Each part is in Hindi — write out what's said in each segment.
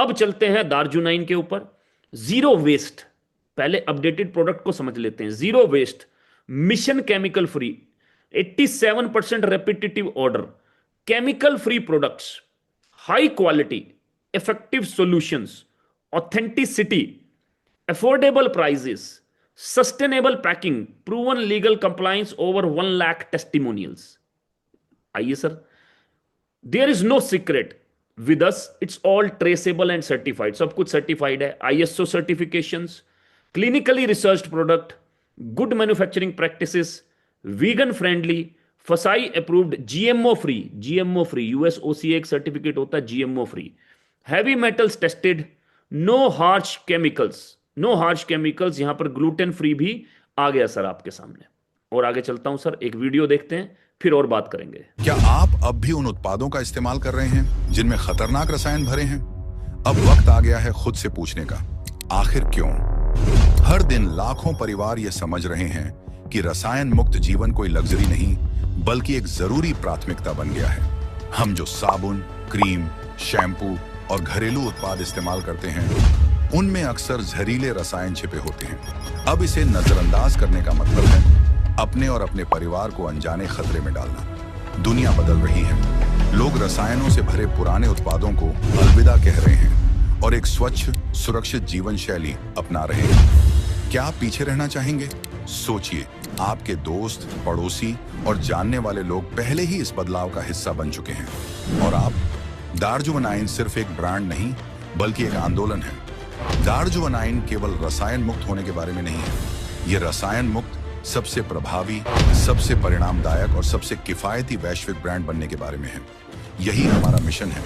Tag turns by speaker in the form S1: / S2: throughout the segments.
S1: अब चलते हैं दार्जुनाइन के ऊपर। जीरो वेस्ट, पहले अपडेटेड प्रोडक्ट को समझ लेते हैं। Zero waste, mission chemical free, 87% repetitive order, chemical free products, high quality, effective solutions, authenticity, affordable prices, sustainable packing, proven legal compliance, over 1 lakh testimonials. आइए sir, there is no secret with us, it's all traceable and certified. सब कुछ सर्टिफाइड है, ISO certifications, clinically researched product, good manufacturing practices, vegan friendly, FSSAI approved, GMO free. GMO free, USOC एक सर्टिफिकेट होता है GMO free, heavy metals tested, no harsh chemicals. No harsh chemicals, यहां पर ग्लूटेन फ्री भी आ गया सर आपके सामने। और आगे चलता हूं सर, एक वीडियो देखते हैं, फिर और बात करेंगे।
S2: क्या आप अब भी उन उत्पादों का इस्तेमाल कर रहे हैं जिनमें खतरनाक रसायन भरे हैं? अब वक्त आ गया है खुद से पूछने का, आखिर क्यों? हर दिन लाखों परिवार ये समझ रहे हैं कि रसायन मुक्त जीवन कोई लग्जरी नहीं, बल्कि एक जरूरी प्राथमिकता बन गया है। हम जो साबुन, क्रीम, शैम्पू और घरेलू उत्पाद इस्तेमाल करते हैं, उनमें अक्सर जहरीले रसायन छिपे होते हैं। अब इसे नजरअंदाज करने का मतलब है अपने और अपने परिवार को अनजाने खतरे में डालना। दुनिया बदल रही है, लोग रसायनों से भरे पुराने उत्पादों को अलविदा कह रहे हैं और एक स्वच्छ, सुरक्षित जीवन शैली अपना रहे हैं। क्या आप पीछे रहना चाहेंगे? सोचिए, आपके दोस्त, पड़ोसी और जानने वाले लोग पहले ही इस बदलाव का हिस्सा बन चुके हैं। और आप? दार्जुवनाइन सिर्फ एक ब्रांड नहीं, बल्कि एक आंदोलन है। दार्जुवनाइन केवल रसायन मुक्त होने के बारे में नहीं है, ये रसायन मुक्त, सबसे प्रभावी, सबसे परिणामदायक और सबसे किफायती वैश्विक ब्रांड बनने के बारे में है। यही हमारा मिशन है।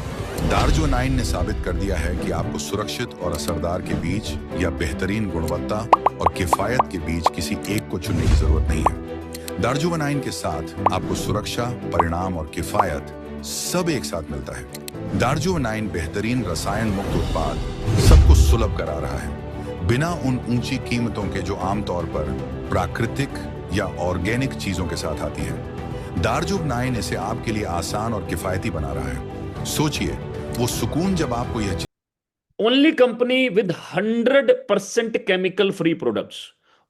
S2: दार्जुवनाइन ने साबित कर दिया है कि आपको सुरक्षित और असरदार के बीच या बेहतरीन गुणवत्ता और किफायत के बीच किसी एक को चुनने की जरूरत नहीं है। दार्जुवनाइन के साथ आपको सुरक्षा, परिणाम और किफायत सब एक साथ मिलता है। दार्जुवनाइन बेहतरीन रसायन मुक्त उत्पाद सबको सुलभ करा रहा है, बिना उन ऊंची कीमतों के जो आमतौर पर प्राकृतिक या ऑर्गेनिक चीजों के साथ आती हैं। दार्जुवनाइन इसे आपके लिए आसान और किफायती बना रहा है। सोचिए वो सुकून जब आपको यह
S1: only company with 100% chemical free products.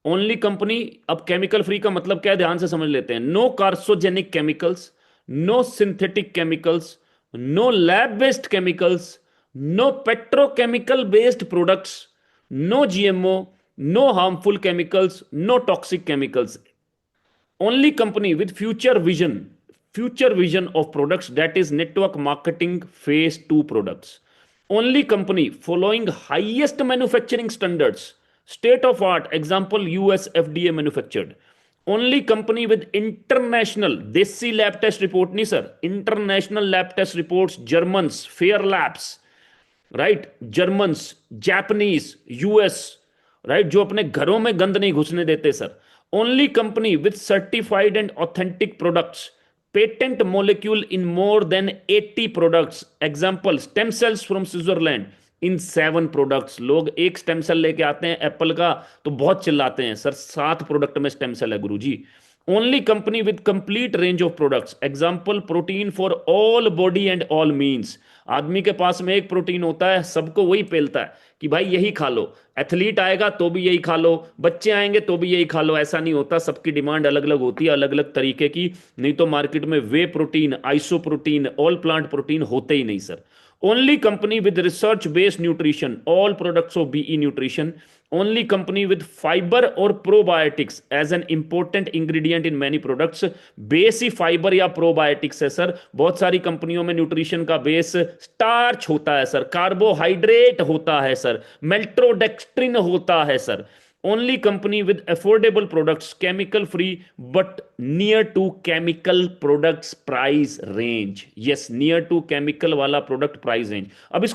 S1: Only company, अब केमिकल फ्री का मतलब क्या है, ध्यान से समझ लेते हैं। No carcinogenic chemicals, no synthetic chemicals, no lab based chemicals, no petrochemical based products, no GMO, no harmful chemicals, no toxic chemicals. Only company with future vision of products, that is network marketing phase 2 products. Only company following highest manufacturing standards, state of art, example US FDA manufactured. Only company with international desi lab test report, nahi sir, international lab test reports, Germans, Fair Labs, right, Germans, Japanese, US, right, जो अपने घरों में गंद नहीं घुसने देते sir. Only company with certified and authentic products, patent molecule in more than 80 products, example stem cells from Switzerland in 7 products. लोग एक स्टेम सेल लेके आते हैं एप्पल का तो बहुत चिल्लाते हैं, सर 7 प्रोडक्ट में स्टेम सेल है Guruji. Only company with complete range of products, example protein for all body and all means. आदमी के पास में एक प्रोटीन होता है, सबको वही पेलता है कि भाई यही खा लो। एथलीट आएगा तो भी यही खा लो, बच्चे आएंगे तो भी यही खा लो। ऐसा नहीं होता, सबकी डिमांड अलग अलग होती है, अलग अलग तरीके की। नहीं तो मार्केट में whey protein, iso protein, all plant protein होते ही नहीं sir. Only company with research based nutrition, all products of BE nutrition. Only company with fibre और probiotics as an important ingredient in many products. Base ही फाइबर या प्रोबायोटिक्स है सर। बहुत सारी कंपनियों में न्यूट्रिशन का बेस स्टार्च होता है सर, कार्बोहाइड्रेट होता है सर, मेल्ट्रोडेक्स्ट्रिन होता है sir. Only company with affordable products, chemical free but near to chemical products price range. Yes, near to chemical वाला प्रोडक्ट प्राइस रेंज। अब